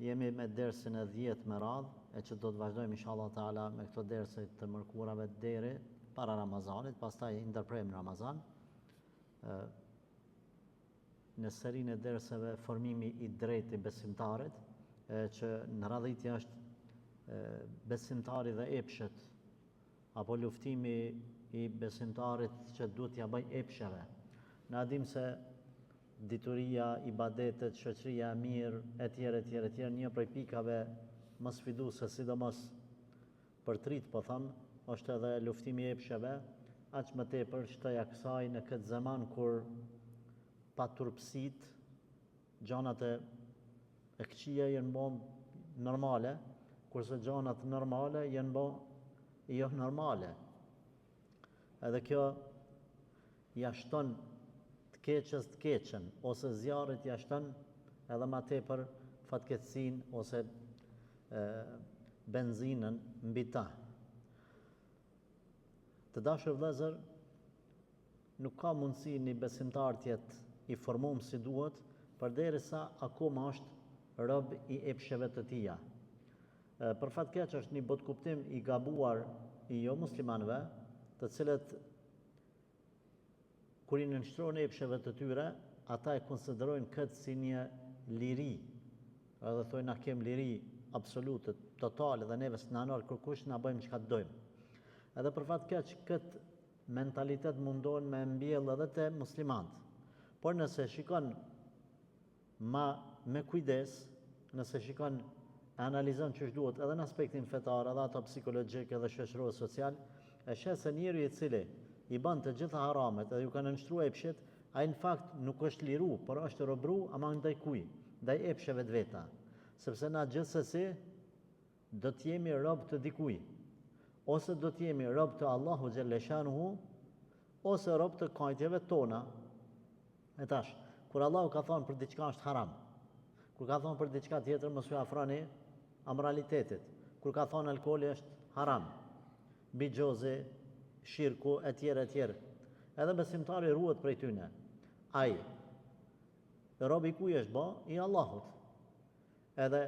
Jemi me dersin e 10 me radhë, e që do të vazhdojmë inshallah taala me këto derse të mërkurave deri para Ramazanit, pastaj ndërprejmë Ramazan. Në serinë e derseve formimi i drejtë i besimtarit, që në radhitje është besimtari dhe epshet, apo luftimi i besimtarit që duhet t'ja bëj epsheve. Na dim se dituria, ibadetet, shoqëria e mirë, etj, një prej pikave më sfiduese, sidomos për trit, po them, është edhe luftimi i epsheve, aq më tepër shtoja kësaj në këtë zaman kur pa turpsit, gjanat e këqija janë bë normale, kurse gjanat normale janë bë jo normale. Edhe kjo ja shton keqës të keqen, ose zjarit ja shton edhe ma tepër fatkeqësinë ose benzinën mbi ta. Të dashur vëllezër, nuk ka mundësi një besimtar të jetë i formuar si duhet, përderisa akoma është rob i epsheve të tija. Për fat keq është një botkuptim i gabuar i jo muslimanëve, të cilët kur i nënshtrojnë epsheve të tyre, ata e konsiderojnë këtë si një liri, edhe thojnë na kem liri absolute, totale, dhe neve s'na nal kërkush, na bëjmë çka dojmë. Edhe për fat keq këtë mentalitet mundohen me mbjell edhe te muslimanët. Por nëse shikon me kujdes, nëse shikon e analizon ç'është duhet edhe në aspektin fetar, edhe ato psikologjik edhe shoqëror social, e sheh se njeriu i cili i bën të gjitha haramet edhe ju kanë nënshtruar epshet, ai në fakt nuk është liru, por është robru ama ndaj kuj, ndaj epsheve të veta. Sepse na gjithsesi do të jemi rob të dikuj, ose do të jemi rob të Allahu xhelle shanuhu, ose rob të kajtjeve tona. E tash, kur Allahu ka thonë për diçka është haram, kur ka thonë për diçka tjetër mos u afroni amoralitetit, kur ka thonë alkooli është haram, bigjozi, shirku, etj. Edhe besimtari ruhet prej tyne. Ai, robi kuj është ba? I Allahut. Edhe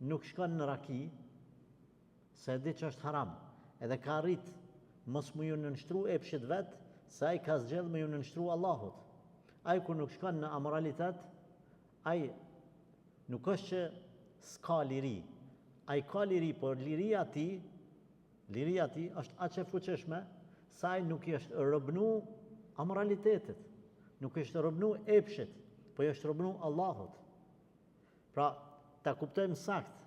nuk shkon në raki, se di që është haram. Edhe ka rrit mos mu ju nënshtru epshit vet, se ai ka zgjedh me ju nënshtru Allahut. Ai kur nuk shkon në amoralitet, ai nuk është që s'ka liri. Ai ka liri, por liria ti është aq e fuqishme, sa ai nuk i është robnu amoralitetit, nuk i është robnu epshit, po i është robnu Allahut. Pra, ta kuptojmë sakt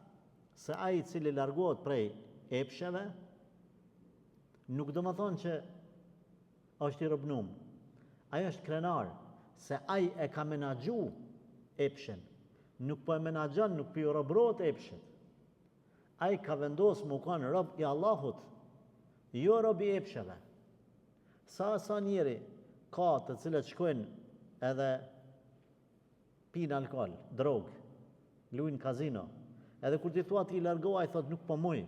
se ai i cili largohet prej epsheve, nuk do më thonë që është i robnum. Ai është krenar, se ai e ka menaxhu epshin, nuk po e menaxhon, nuk po i robrohet epshit. Ai ka vendosur mu kanë rob i Allahut, jo rob i epsheve. Sa njeri ka të cilët shkojnë edhe pinë alkool, drogë, luajnë kazino, edhe kur ti thua ti largohu, ai thot nuk po muj.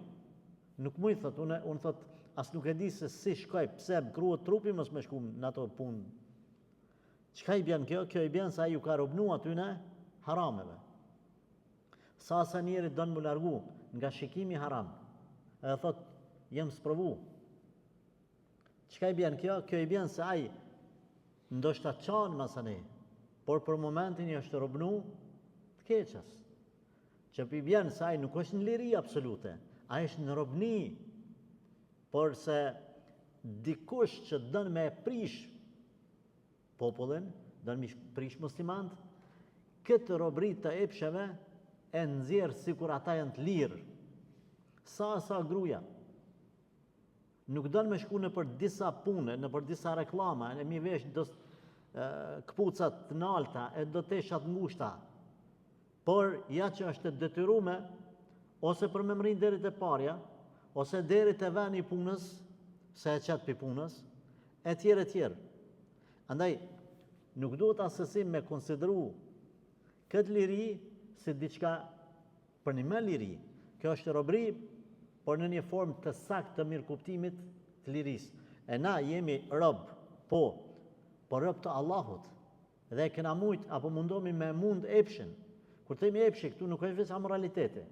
Nuk muj, thot, unë thot, as nuk e di se si shkoj, pse kruhet trupi mos me shku në ato punë. Çka i bën kjo? Kjo i bën se ai ju ka robnu atyne harameve. Sa njeri don mu largu nga shikimi haram, edhe thot, jem sprovu. Çka i bën kjo? Kjo i bën se ai ndoshta çan masani, por për momentin i është robnu të keqës. Që pi bën se ai nuk është në liri absolute, ai është në robni, por se dikush që don me prish popullin, don me prish muslimanët, këtë robri të epsheve e nxjerr sikur ata janë të lirë. Sa gruaja nuk don me shku në për disa pune, në për disa reklama, e mi vesh këpucat të nalta, e do teshat ngushta, por ja që është detyrume, ose për me mrin deri te parja, ose deri te veni i punës, se e qet pi punës, etj. Andaj, nuk duhet asësim me konsideru këtë liri si diçka për një me liri. Kjo është robri, por në një formë të saktë të mirëkuptimit të lirisë. E na jemi rob, por rob të Allahut. Dhe kena mujt, apo mundomi me mund epshin. Kur themi epshi, këtu nuk është vetëm amoraliteti.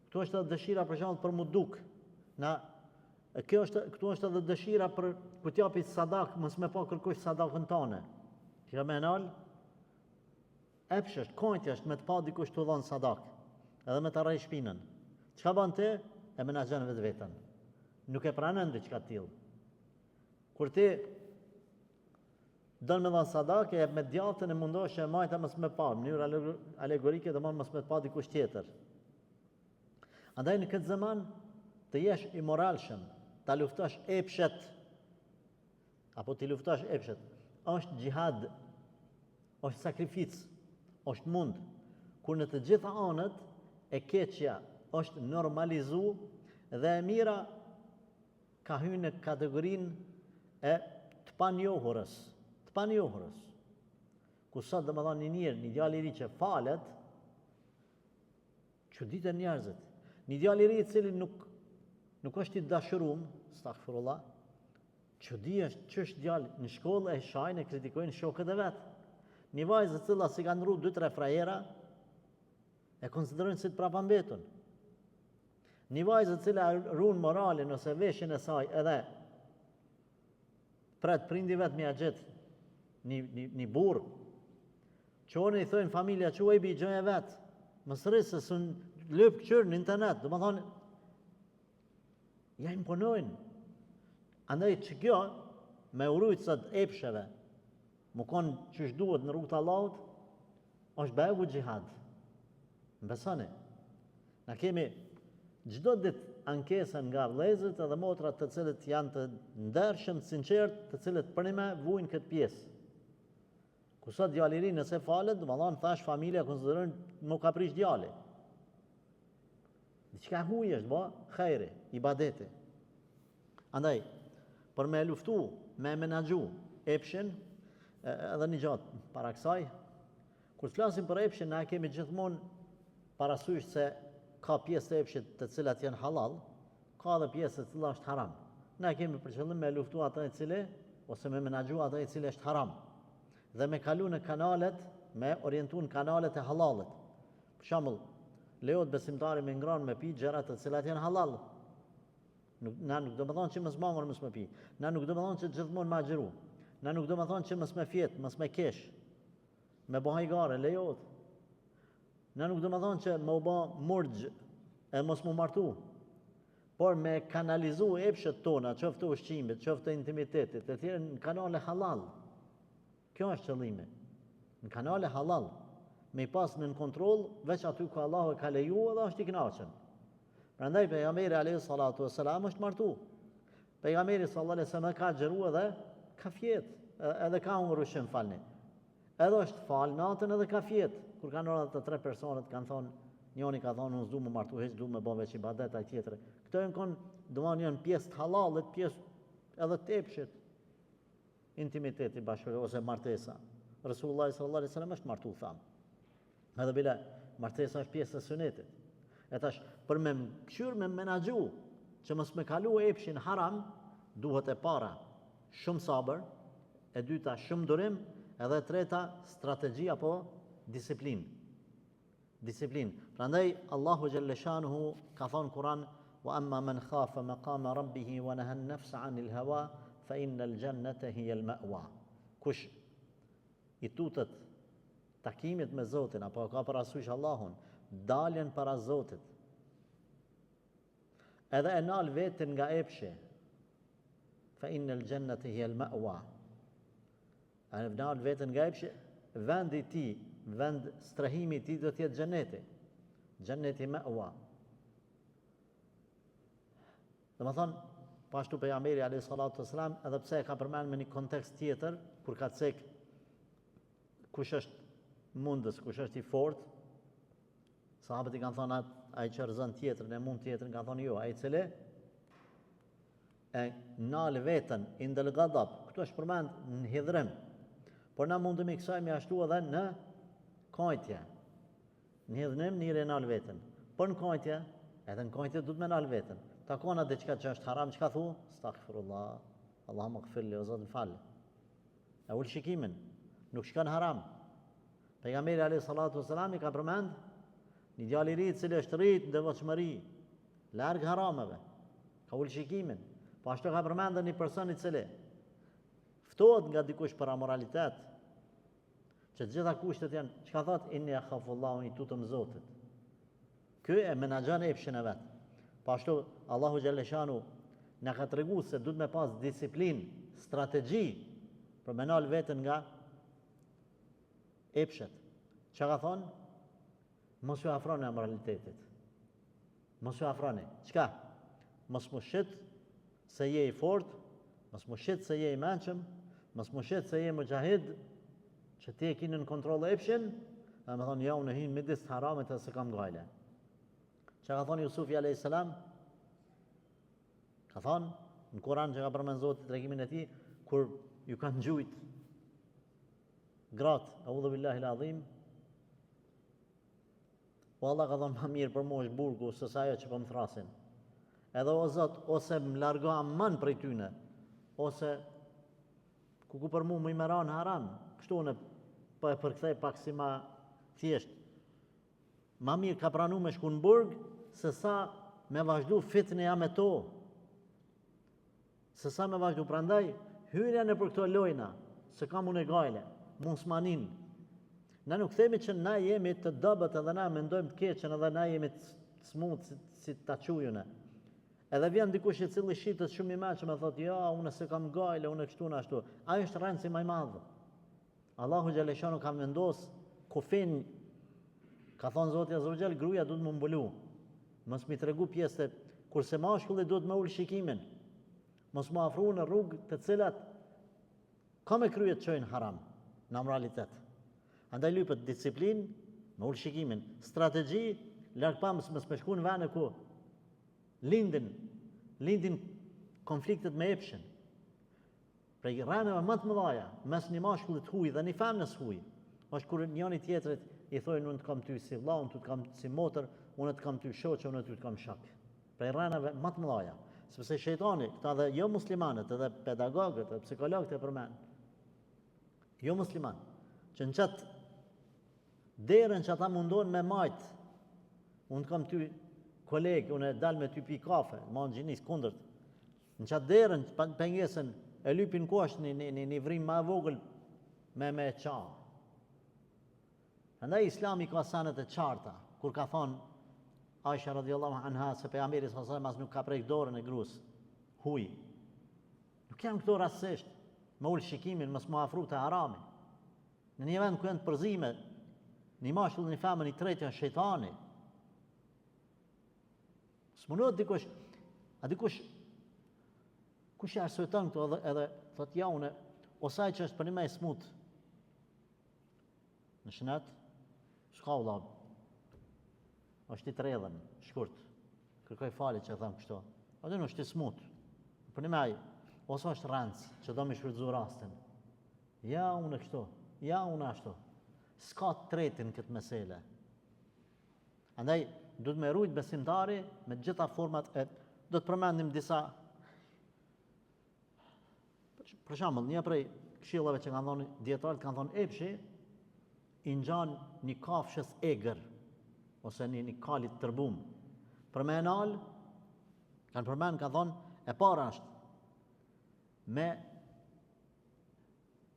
Këtu është edhe dëshira për shembull për mu duk. Këtu është edhe dëshira për ku t'japi sadak, mos me pa kërkush sadakën tane. Që ka me nal, epshi është, kojtja është me të pa dikush të dhënë sadak, edhe me të arrej shpinën. Çka bën ti? E menaxhon vetveten. Nuk e pranon diçka të tillë. Kur ti don me dhënë sadak, e jep me djathtën e mundosh që e majta mos me pa, në mënyrë alegorike domon mos me të pa dikush tjetër. Andaj në këtë zaman të jesh i moralshëm, ta luftosh epshet, apo ti luftosh epshet, është xhihad, është sakrificë, është mund, kur në të gjitha anët e keqja është normalizu dhe e mira ka hyrë në kategorinë e të panjohurës, ku sot domethënë një njeri, një djalë i ri që falet, çuditën njerëzit. Një djalë i ri i cili nuk është i dashurum, astaghfirullah, çudi është ç'është djalë në shkollë e shajnë e kritikojnë shokët e vet. Një vajzë e cila si ka ndru 2-3 frajera e konsiderojnë si të prapambetun. Një vajzë e cila ruan moralin ose veshjen e saj edhe pret prindi vet me agjet një burr. Çonë i thojnë familja quaj bi gjoja vet. Mos rrisë se lëp këqyr në internet, domethënë ja imponojnë. Andaj që kjo me urujtësat epsheve, më konë qysh duhet në rrugë të Allahut, është begu xhihad. Më besoni. Na kemi çdo ditë ankesën nga vëllezërit edhe motrat të cilët janë të ndershëm, të sinqert, të cilët për me vujnë këtë pjesë. Ku sot djali i ri nëse falet, domethënë thash familja konsiderojnë më ka prish djali. Diçka huaj është, khajri, ibadeti. Andaj, për me luftu, me menaxhu epshin, edhe një gjatë para kësaj, kur të flasim për epshin, na kemi gjithmonë parasysh se ka pjesë të epshit të cilat janë halal, ka edhe pjesë të cilat është haram. Na kemi për qëllim me luftu ata e cili, ose me menaxhu ata e cili është haram. Dhe me kalu në kanalet, me orientu në kanalet e halalit. Për shembull, lejohet besimtari me ngranë me pi gjërat të cilat janë halal. Na nuk do të thonë që mos mangër mos me pi. Na nuk do të thonë që gjithmonë me agjëru. Na nuk do të thonë që mos me fjet, mos me kesh. Me bë hajgare lejohet. Na nuk do të thonë që më u bë murxh e mos më martu. Por me kanalizu epshet tona, qoftë ushqimit, qoftë intimitetit, të tjerë në kanale halal. Kjo është qëllimi. Në kanale halal, me i pas në kontroll, veç aty ku Allahu e ka leju edhe është i kënaqur. Prandaj pejgamberi alayhi salatu wassalam është martu. Pejgamberi sallallahu alaihi wasallam ka xheruar edhe ka fjet, edhe ka hungur ushqim falni. Edhe është fal natën edhe ka fjet. Kur kanë ora të 3 personat kanë thonë, njëri ka thonë unë s'du më martu hiç, du më bë veç ibadet ai tjetri. Këto janë pjesë të halalit, pjesë edhe të epshit. Intimiteti bashkëri ose martesa. Resulullah sallallahu alaihi wasallam është martu tham. Edhe bile martesa është pjesë e sunetit. E tash për me këshyr me menaxhu që mos me kalu epshin haram, duhet e para shumë sabër, e dyta shumë durim, edhe e treta strategji apo disiplinë. Prandaj Allahu xhalla shanuhu ka thënë Kur'an: "Wa amma man khafa maqama rabbih wa naha an-nafsa 'anil hawa fa innal jannata hiya al-ma'wa." Kush i tutet takimit me Zotin apo ka parasysh Allahun, daljen para Zotit, edhe e nal veten nga epshi, fa innal jannata hiya al-ma'wa. E nal veten nga epshi, vendi i tij, vend strehimi i tij do të jetë xheneti. Xheneti ma'wa. Domethënë pashtu pejgamberi alayhi salatu wasalam, edhe pse e ka përmendur në një kontekst tjetër, kur ka cek kush është mundës, kush është i fortë, sahabët i kanë thonë ai që rëzën tjetrën e mund tjetrën, kanë thonë jo, ai i cili e nal veten indel ghadab, këtu është përmend në hidhrim, por na mundemi kësaj me ashtu edhe në kajtje. Në hidhrim njëri e nal veten, por në kajtje, edhe në kajtje du të me nal veten. Ta kona diçka që është haram, çka thu? Astaghfirullah, Allahumma ighfirli, o Zot më fal. E ul shikimin, nuk shkon haram. Pejgamberi alayhi salatu wasalam I ka përmend një djalë I ri I cili është rrit në devotshmëri, larg harameve, ka ul shikimin. Po ashtu ka përmendur një person I cili ftohet nga dikush për amoralitet, që të gjitha kushtet janë, çka thot, inni akhafullahu, I tutëm Zotit. Ky e menaxhon epshin e vet. Po ashtu Allahu xhaleshanu na ka treguar se duhet me pas disiplinë, strategji për me nal veten nga epshet. Çka ka thonë? Mos ju afroni amoralitetit. Mos ju afroni. Çka? Mos mu shit se je I fort, mos mu shit se je I mençëm, mos mu shit se je mujahid, që ti e kini në kontroll epshin, dhe me thonë, ja, unë hinë midis të haramit e se kam gajle. Që ka thonë Jusufi a.s. Ka thonë, në Kur'an që ka përmend Zoti tregimin e tij, kur ju kanë gjujt gratë, audhu billahi l'adhim, po Allah ka thonë, ma mirë për mu është burgu, sësa ajo që po më thrasin. Edhe o Zot, ose më largo amman prej tyne, ose ku për mu më I meran haram, kështu në po e përkthej pak si ma thjesht. Ma mirë ka pranu me shku në burg, se sa me vazhdu fitnë ja me to. Se sa me vazhdu, prandaj, hyrja në për këto lojna, se kam unë e gajle, mos manin. Na nuk themi që na jemi të dobët edhe na mendojmë të keqen edhe na jemi të smut si ta qujune. Edhe vjen dikush I cili shitet shumë I mëshëm e thotë, ja, unë se kam gajle, unë kështu në ashtu. Ai është rëndësi më I madh. Allahu xhaleshanu ka vendos kufin, ka thonë Zoti Azza wa Jall, gruaja duhet më mbulu. Mos mi tregu pjesë kurse mashkulli duhet më ul shikimin. Mos më afru në rrugë të cilat ka me krye të çojnë haram, në amoralitet. Andaj lypet disiplinë, më ul shikimin, strategji, larg pamës mos më shku në vende ku lindin konfliktet me epshin. Prej rremeve më të mëdha mes një mashkullit huj dhe një femnës huj, është kur njëri tjetrit I thojnë unë të kam ty si vlla, unë të kam si motër, unë të kam ty shoqë, unë të kam shok. Prej rremeve më të mëdha, sepse shejtani, këta dhe jo muslimanët, edhe pedagogët, edhe psikologët e përmend. Jo musliman, që në qatë derën që ata mundohen me majt, unë të kam ty kolegë, unë e dal me ty pi kafe, ma në gjinis, kundërt. Në qatë derën, pengesën, e lypin kuash një vrim ma vogël me qa. Andaj Islami ka sanet e qarta, kur ka thonë Aisha radiallahu anha se pejgamberi sallallahu alaihi wasallam nuk ka prek dorën e grus, huj. Nuk janë këto rastësisht, me ul shikimin, mos më afru të harami. Në një vend ku janë të përzime, një mashkull, një femër, një tretë janë shejtani. S'munohet dikush, a dikush kush e arsyeton këto edhe thot ja unë, osaj që është për një me smut në shënet, s'ka vëlla, është I tredhen, shkurt, kërkoj falje që e them kështu, aty në është I smut, për një me ose është rëndës që do me shfrytëzu rastin, ja unë kështu, ja unë ashtu, s'ka tretin këtë mesele. Andaj, du të me rujt besimtari me gjitha format e, do të përmendim disa. Për shembull, një prej këshillave që kanë thonë dietarët kanë thonë epshi I ngjan një kafshës egër ose një kalit tërbum. Për me enal, kanë përmend kanë thonë e para është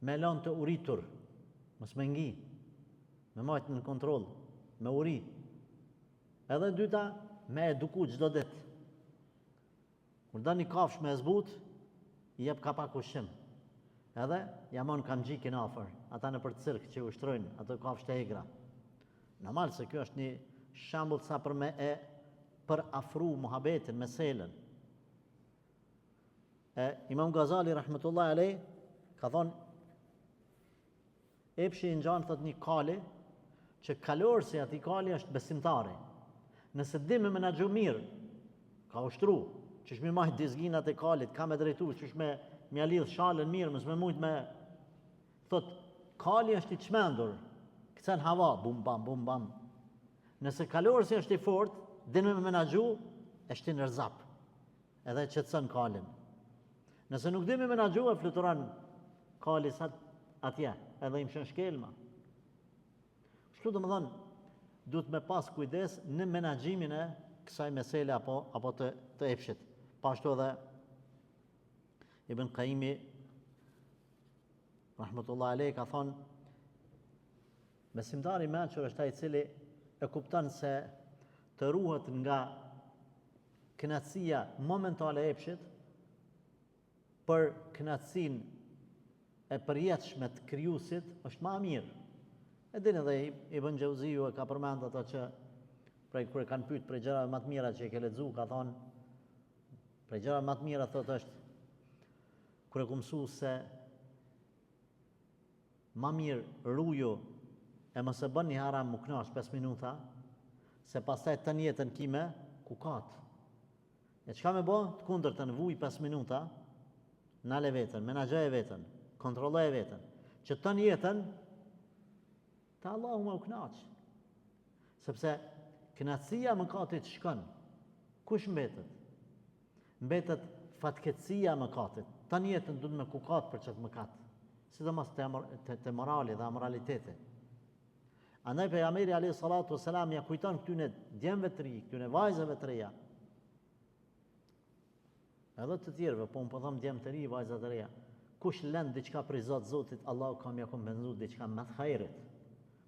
me lanë të uritur, mos me ngi, me majtë në kontroll, me uri. Edhe dyta, me eduku çdo ditë. Kur dal një kafsh me zbut, I jep ka pak ushqim. Edhe jamon kam gjikin afër, ata në për cirk që ushtrojnë ato kafshë të egra. Normal se kjo është një shembull sa për me e për afru muhabetin, meselen. Imam Ghazali rahmetullahi alej ka thonë epshi I ngjan thot një kali që kalorësi atij kali është besimtari. Nëse di me menaxhu mirë, ka ushtru, qysh me majt dizginat e kalit, ka me drejtu, qysh me lidh shalën mirë, mos me mujt me thot kali është I çmendur, kthen hava, bum bam. Nëse kalorësi është I fort, din me menaxhu, është I nërzap. Edhe qetson kalin. Nëse nuk di me menaxhu, e fluturon kali sa atje, edhe I mshon shkelma. Kështu domethënë duhet me pas kujdes në menaxhimin e kësaj mesele apo të epshit. Pashtu edhe Ibn Qayyimi rahmetullahi alayhi ka thonë besimtari i mençur është ai i cili e kupton se të ruhet nga kënaqësia momentale e epshit për kënaqësinë e përjetshme të krijuesit është më e mirë. E dini edhe Ibn Xhauziu e ka përmendur ato që kur e kanë pyet për gjërat më të mira që e ke lexuar, ka thonë për gjërat më të mira thotë është kur e ku mësu se më mirë ruju e mos e bën një haram më knash 5 minuta, se pastaj të jetën kime kukat. E çka me bë? Të kundërtën vuj 5 minuta, nale veten, menaxhoje veten, kontrolloje veten, që të jetën të Allahu më u knaq. Sepse kënaqësia mëkatit shkon. Kush mbetet? Mbetet fatkeqësia e mëkatit. Të jetën duhet me kukat për çet mëkat. Sidomos te morali dhe amoraliteti. Andaj pejgamberi alayhi salatu wasalam ja kujton këtyne djemve të ri, këtyne vajzave të reja. Edhe të tjerëve, po unë po them djem të ri, vajza të reja. Kush lën diçka për Zotit, Allahu ka më kompenzuar diçka më të hajrit.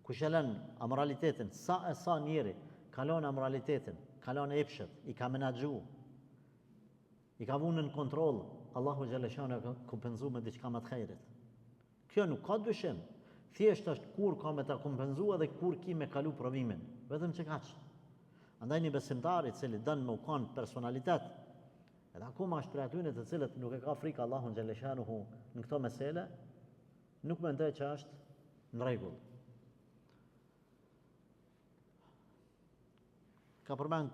Kush e lën amoralitetin, sa njeri kalon amoralitetin, kalon epshet, i ka menaxhu, i ka vënë në kontroll, Allahu xhaleshana ka kompenzuar me diçka më të hajrit. Kjo nuk ka dyshim. Thjesht është kur ka me ta kompenzua dhe kur ki me kalu provimin. Vetëm që kaq. Andaj një besimtar i cili dën me u kanë personalitet, edhe akoma është për atyre të cilët nuk e ka frikë Allahun xhaleshanuhu në këto mesele, nuk mendoj që është në rregull. Ka përmend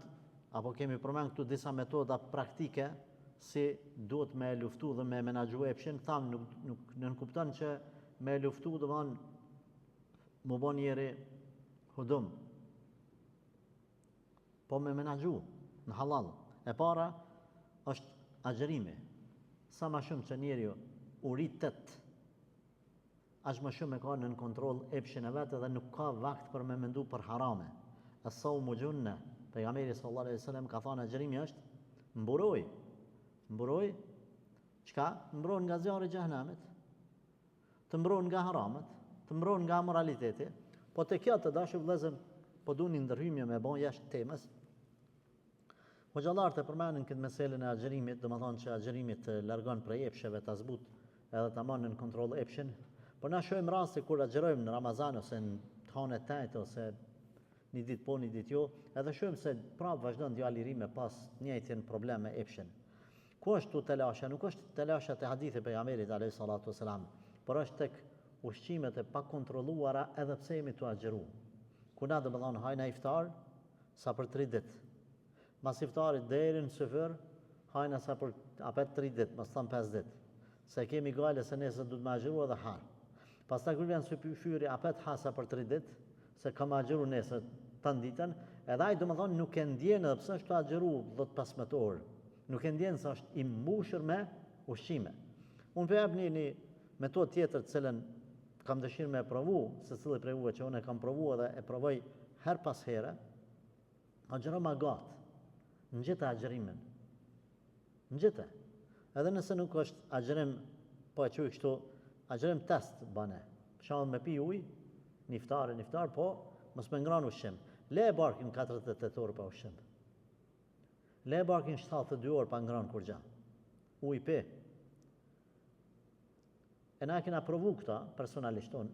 apo kemi përmend këtu disa metoda praktike si duhet me luftu dhe me menaxhu epshin. Tham nuk nënkupton që me luftu do van më bën njeri hudum, po me menaxhu në halal. E para është agjerimi. Sa më shumë që njeri u rritet, aq më shumë e ka në kontroll epshin e vet dhe nuk ka vakt për me mendu për harame. As-sawmu junna. Pejgamberi sallallahu alaihi wasallam ka thënë agjerimi është mburoj çka? Mbron nga zjarri i xhehenamit, të mbron nga haramet, të mbron nga moraliteti. Po te kjo të dashur vëllezër, po duni ndërhyrje me bën jashtë temës. Hoxhallarët e përmendën këtë meselën e agjerimit, domethënë që agjerimi të largon prej epsheve, ta zbut edhe ta marrë në kontroll epshin. Por na shohim raste kur agjerojmë në Ramazan ose në tonë tajt ose një ditë po, një ditë jo, edhe shohim se prapë vazhdon djali i ri me pas njëjtin problem me epshin. Ku është tu telasha? Nuk është telasha te hadithi pejgamberit alayhi salatu wasalam, por është tek ushqimet e pakontrolluara edhe pse jemi tu agjeru. Ku na domethënë hajna iftar sa për 3 ditë. Mas iftarit deri në syfër, hajna sa për apet 3 ditë, mos tham 5 ditë. Se kemi gale se nesër duhet me agjeru edhe ha. Pastaj kur vjen syfyri apet ha sa për 3 ditë, se kam agjeru nesër tan ditën, edhe ai domethënë nuk e ndjen edhe pse është agjeru 10-15 orë. Nuk e ndjen se është i mbushur me ushqime. Unë po jap një metodë tjetër të cilën kam dëshirë me provu, se cilë prej juve që unë e kam provu edhe e provoj her pas here, agjero ma gatë, në gjithë agjerimin. Në gjithë. Edhe nëse nuk është agjerim, po e quj kështu, agjerim test bane. Shahën me pi ujë, një iftar, po, mos me ngran ushqim. Le e barkin 48 orë pa ushqim. Le e barkin 72 orë pa ngran kur gja. Ujë pi. E na kena provu këta, personalisht unë.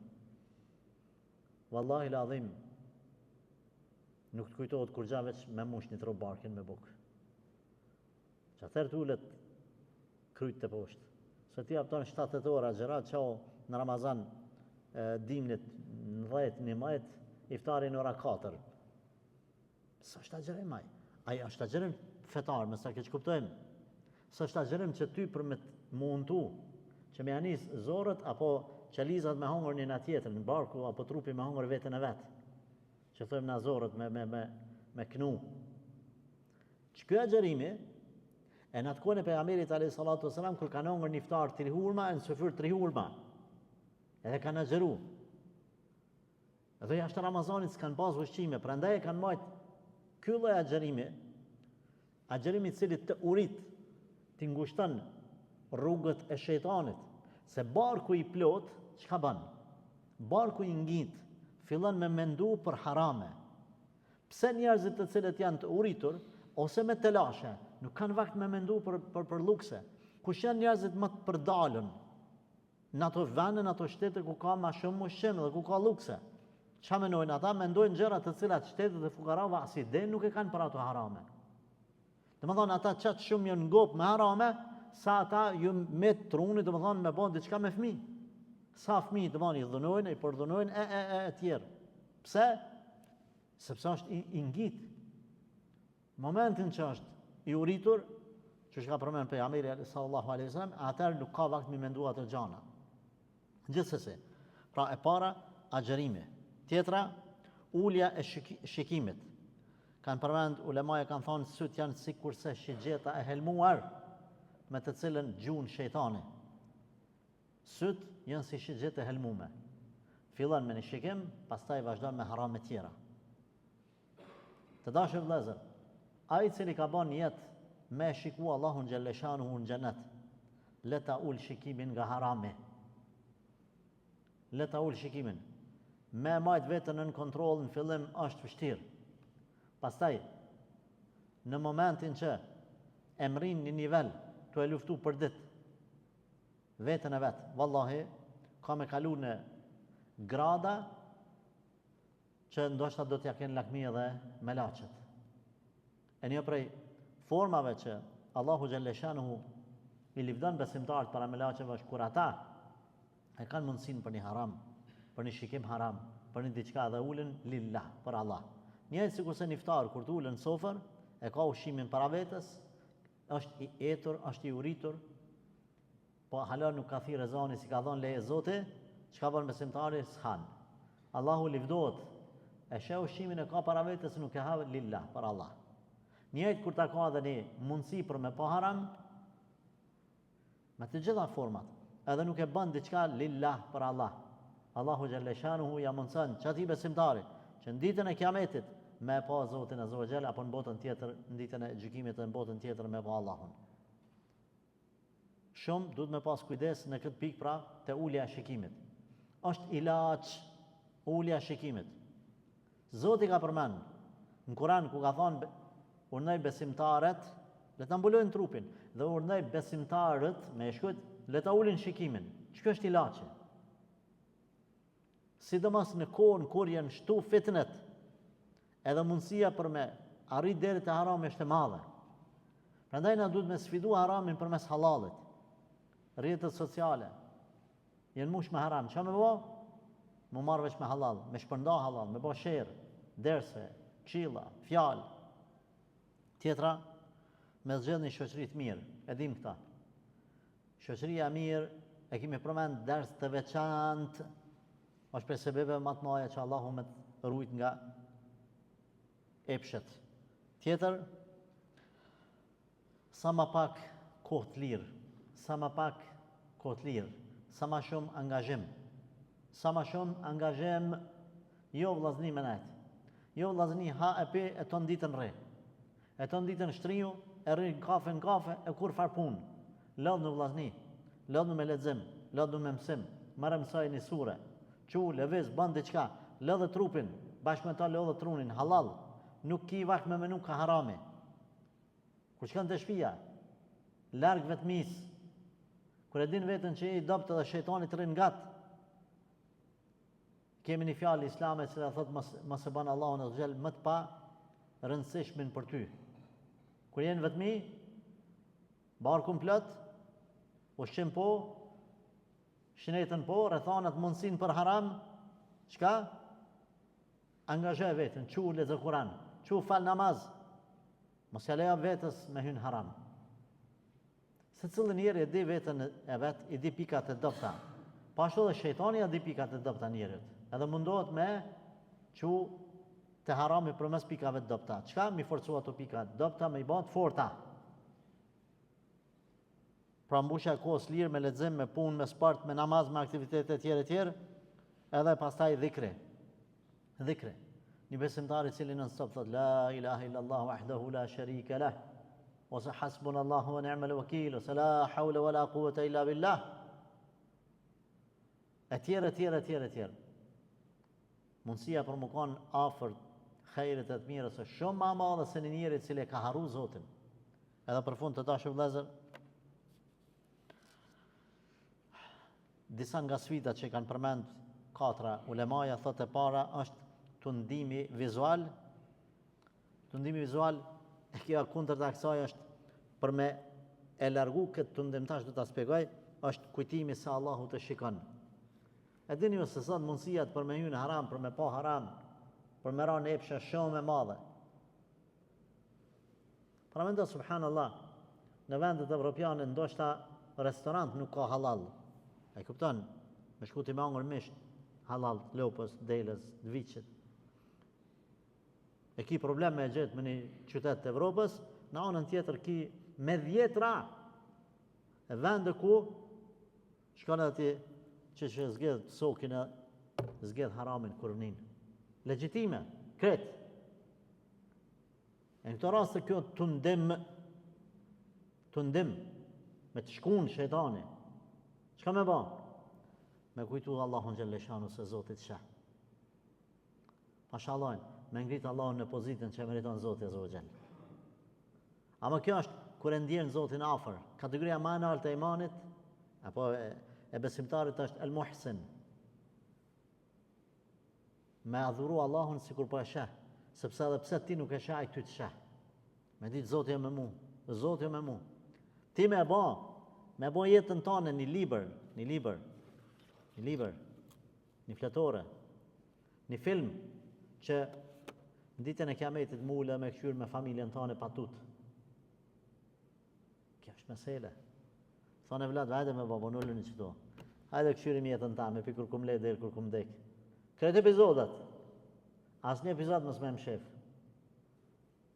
Wallahi l'adhim, nuk të kujtohet kur gja veç me mush një tro barkin me bukë. Që atër të ullet kryt të poshtë. Se ti apton 7 orë agjerat, qao në Ramazan dimnit në 10-11, iftarin ora 4. Së është agjerim maj? Aja është agjerim fetar, me sa keq kuptojmë. Së është agjerim që ty për me të mundu, që me janis zorët, apo qelizat me hongër një nga tjetër, në barku, apo trupi me hongër vetën e vetë. Që thëjmë na zorët me knu. Që kjo agjerimi, e në të kone pejgamberit alayhi salatu wasalam, kur kanë hongër një iftar 3 hurma, e në sëfyr 3 hurma. Edhe kanë agjeru. Edhe jashtë Ramazanit s'kan pas ushqime, prandaj e kanë marrë ky lloj agjerimi i cili të urit, t'i ngushton rrugët e shejtanit, se barku i plot, çka bën? Barku i ngjit, fillon me mendu për harame. Pse njerëzit të cilët janë të uritur, ose me telashe, nuk kanë vakt me mendu për lukse. Kush janë njerëzit më të përdalën në ato vende, në ato shtete ku ka ma shumë ushqim dhe ku ka lukse? Qa menojnë ata? Mendojnë gjëra të cilat shtetet e fukarave asiden nuk e kanë për ato harame. Dhe më thonë, ata qatë shumë jënë ngopë me harame, sa ata ju me trunit, dhe më thonë, me bon diçka me fmi. Sa fmi, dhe më thonë, i dhunojnë, i përdhunojnë, e tjerë. Pse? Sepse është i ngjit. Momentin që është i uritur, që shka përmen pejgamberi sallallahu alaihi wasallam, atëherë nuk ka vakt mi mendu ato gjana. Gjithsesi, pra e para, agjerimi. Tjetra, ulja e shikimit. Kanë përmend ulemaja kanë thonë syt janë sikurse shigjeta e helmuar me të cilën gjun shejtani. Syt janë si shigjeta e helmume. Fillon me një shikim, pastaj vazhdon me harame tjera. Të dashur vëllezër, ai i cili ka bën jetë me shiku Allahun xhalleshanuhu në xhenet, le ta ul shikimin nga harami. Le ta ul shikimin. Me majt vetën në kontrol në fillim është vështirë. Pastaj, në momentin që e mrin një nivel të e luftu për dit, vetën e vetë, vallahi, ka me kalu në grada që ndoshta do t'ja kenë lakmi edhe me lachet. E një prej formave që Allahu xhalleshanuhu i livdon besimtarët para me lacheve është kur ata e kanë mundësin për një haram, për një shikim haram, për një diçka dhe ulen lillah, për Allah. Njëjtë sikur se niftar, kur të ulen në sofër, e ka ushimin para vetës, është i etur, është i uritur, po hala nuk ka thirë ezani si ka thonë leje Zoti, çka bën besimtari s'han. Allahu livdohet, e sheh ushimin e ka para vetës, nuk e ha lillah, për Allah. Njëjtë kur ta ka edhe një mundësi për me pa haram, me të gjitha format, edhe nuk e bën diçka lillah për Allah. Allahu xhalleshanuhu ja mundson çati besimtari që në ditën e kiametit me pa Zotin azza wa jalla apo në botën tjetër, në ditën e gjykimit në botën tjetër me pa Allahun. Shumë duhet me pas kujdes në këtë pikë pra te ulja e shikimit. Është ilaç ulja e shikimit. Zoti ka përmend në Kur'an ku ka thonë urnoj besimtarët le ta mbulojnë trupin dhe urnoj besimtarët me shkujt le ta ulin shikimin. Ç'ka është ilaçi? Sidomos në kohën kur janë shtu fitnet, edhe mundësia për me arrit deri te harami është e madhe. Prandaj na duhet me sfidu haramin përmes halalit. Rrjetet sociale janë mush me haram. Çfarë më bë? Më marr veç me halal, me shpërnda halal, me bë sherr, derse, këshilla, fjalë. Tjetra, me zgjedhë një shoqëri të mirë. E dim këta. Shoqëria e mirë e kemi përmend ders të veçantë. Është për sebeve më të mëdha që Allahu më ruajt nga epshet. Tjetër, sa më pak kohë të lirë, sa më pak kohë të lirë, sa më shumë angazhim. Sa më shumë angazhim, jo vllazni me nejt. Jo vllazni ha e pe e ton ditën rre. E ton ditën shtriu, e rri në kafe, e kur far punë. Lodh në vllazni, lodh me lexim, lodh me mësim, marrë mësoj një sure. Qu, lëviz, bën diçka, lodhë trupin, bashkë me ta lodhë trunin, halal, nuk ki vakt me menu ka harami. Kur shkon të shtëpia, larg vetmis, kur e din vetën që i dopt edhe shejtani të rrin gat. Kemi një fjalë islame që thot mos e bën Allahun azza xal më të pa rëndësishmin për ty. Kur jenë vetmi, barkun plot, ushqim po, shnetën po, rrethanat mundësin për haram, çka? Angazhoj veten, çu lexo Kur'an, çu fal namaz. Mos ja lejo vetës me hyn haram. Secili njeri e di veten e vet, i di pikat e dobta. Po ashtu edhe shejtani ja di pikat e dobta njerit. Edhe mundohet me çu te harami përmes pikave të dobta. Çka mi forcua ato pika të dobta me i bë të forta. Pra mbushja kohës lirë me lexim, me punë, me sport, me namaz, me aktivitete tjera, edhe pastaj dhikri. dhikri. Një besimtar I cili non-stop thot la ilaha illallah wahdahu la sharika lah, ose hasbunallahu wa ni'mal wakil, ose la hawla wa la quwwata illa billah. E tjerë. Mundësia për më kanë afër khejrit e të mirës është shumë ma madhe se një njeri I cili ka haru Zotin. Edhe për fund të dashur vëllezër, disa nga sfidat që kanë përmend 4 ulemaja, thotë e para është tundimi vizual. Tundimi vizual, e kjo kundër të kësaj është për me e largu këtë tundim, tash do ta shpjegoj, është kujtimi se Allahu të shikon. E dini ju se sot mundësiat për me hyrë në haram, për me pa haram, për me ranë epsha shumë e madhe. Pra mendo subhanallah, në vendet evropiane ndoshta restorant nuk ka halal. E kupton? Me shku ti me hangër misht, halal, lopës, delës, dviqit. E ki problem me e gjetë me një qytet të Evropës, në anën tjetër ki me 10 ra. E vende ku shkone ati që zgjedh sokin e zgjedh haramin kurvnin. Legjitime, kret. E në këto rastë kjo tundim me të shkun shejtani. Çka me ba? Me kujtu Allahun Gjelleshanu se Zotit sheh. Mashallah, me ngrit Allahun në pozitën që meriton Zoti Azza wa Jall. Ama kjo është kur e ndjen Zotin afër. Kategoria më e lartë e imanit apo e besimtarit është el muhsin. Me adhuru Allahun sikur po e sheh, sepse edhe pse ti nuk e sheh, ai ty të sheh. Me ditë Zoti me mu, Zoti me mu. Ti me bë jetën tonë një libër, një fletore, një film që në ditën e kiametit mule me këshyr me familjen tonë patut. Kjo është mesele. Thonë vëllai, hajde me baba, nullën i qëto. Hajde këshyrim jetën ta, me pi kur kum le del, kur kum dek. Këtë epizodat, asë një epizod mësë me më shef.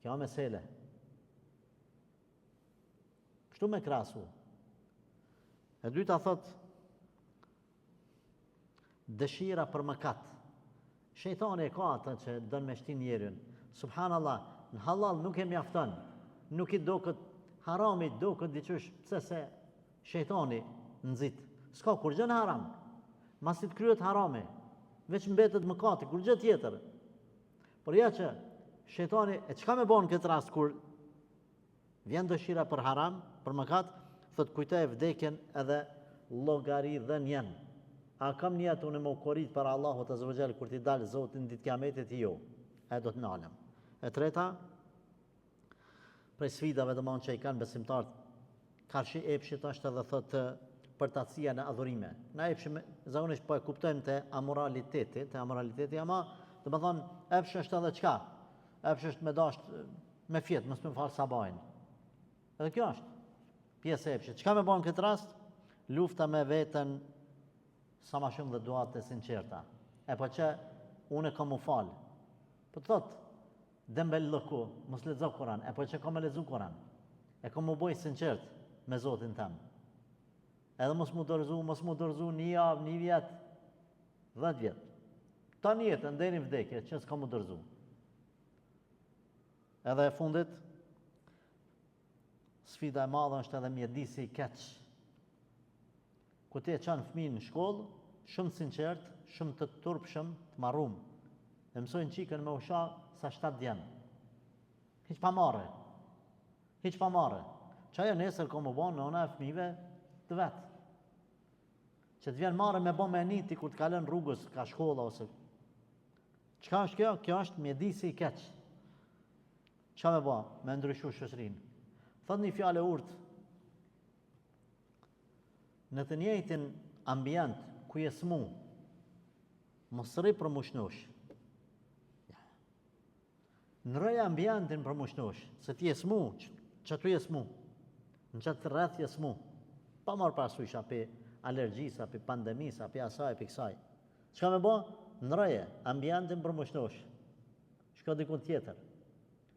Kjo mesele. Kështu me krasu. E dyta thot, dëshira për mëkat. Shejtani e ka atë që dënë me shtin njerin. Subhanallah, në halal nuk e mjafton. Nuk I do këtë harami, do këtë diqysh, pse se shejtani nëzit. S'ka kur gjë në haram. Masit kryet harami, veç mbetet mëkati, kur gjë tjetër. Por ja që shejtani, e çka me bon këtë rast kur vjen dëshira për haram, për mëkat, thot kujtoj vdekjen edhe llogari dhënien. A kam një atë unë më korit për Allahut Azza wa Jall kur ti dalë Zotin ditë kiametit jo. E do të nalem. E treta, prej sfidave domthonjë që I kanë besimtarët, karshi epshit është edhe thotë për tatësia në adhurime. Na epshi zakonisht po e kuptojmë te amoraliteti, ama domethënë epshi është edhe çka? Epshi është me dash me fjet, mos më fal sabahin. Edhe kjo është pjesë e epshit. Çka me bën këtë rast? Lufta me veten sa ma shumë dhe duat e sinqerta. E po që unë e kam u falë. Po të thotë, dembel lëku, mos lezo Koran. E po që kam e lezu Koran. E kam u boj sinqert me Zotin tem. Edhe mos mu dërzu një javë, një vjetë, 10 vjetë. Ta një jetë, nderi vdekje, që s'ka mu dërzu. Edhe e fundit, sfida e madhe është edhe mjedisi I keq. Ku ti e qanë fëmijën në shkollë, shumë sinqert, shumë të turpshëm, të marrum. E mësojnë qikën me usha sa 7 djemë. Hiq pa marre. Qajo nesër ko më bonë në ona e fëmijëve të vetë. Që të vjen marre me bo me niti kur të kalën rrugës, ka shkolla ose... Qka është kjo? Kjo është mjedisi I keq. Qa me bo? Me ndryshu shoqërinë. Thot një fjale urtë, në të njëjtin ambient ku je smu, mos rri për mushnosh. Ndroj ambientin për mushnosh, se ti je smu, që tu je smu, në qatë rreth je smu, pa marrë parasysh api alergjisë, api pandemisë, api asaj, api kësaj. Çka me bo? Ndroje ambientin për mushnosh. Shko dikun tjetër.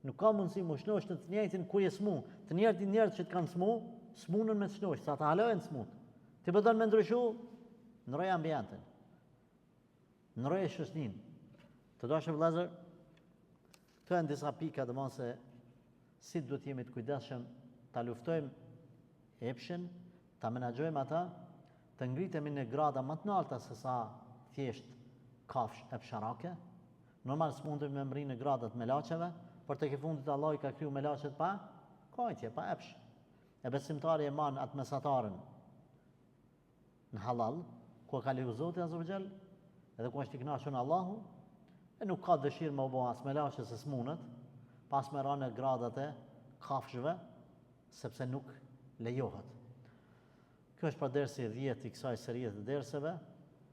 Nuk ka mundësi mushnosh në të njëjtin ku je smu. Të njerët që të kanë smu, smunën me të shnosh, sa të halojnë smut. Ti përdojnë me ndryshu, ndroje ambientin. Ndroje shoqërinë. Të dashur vëllezër, këto janë disa pika domosdoshmë se si duhet jemi të kujdesshëm ta luftojmë epshin, ta menaxhojmë ata, të ngritemi në grada më të larta se sa thjesht kafsh epsharake. Normal s'mundemi me mri në gradat melaçeve, por tek e fundit Allah I ka kriju melaçet pa kajtje, pa epsh. E besimtari e man atë mesatarën në halal, ku ka leju Zoti Azza wa Jall, edhe ku është I kënaqur Allahu, e nuk ka dëshirë më bëu as melaçe se s'munët, pas me ranë gradat e kafshëve, sepse nuk lejohet. Kjo është për dersi 10 I kësaj serie të derseve,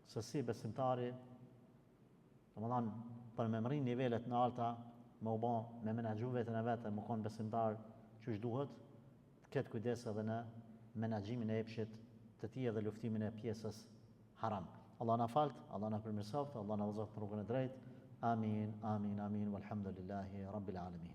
se si besimtari, domethënë për me mri nivelet në alta, më u bë me menaxhu veten e vetë, më kon besimtar çuç duhet, të ketë kujdes edhe në menaxhimin e epshit të tij dhe luftimin e pjesës haram. Allah na falt, Allah na përmirësoft, Allah na udhëzoft në rrugën e drejtë. Amin, amin, amin, walhamdulillahi rabbil alamin.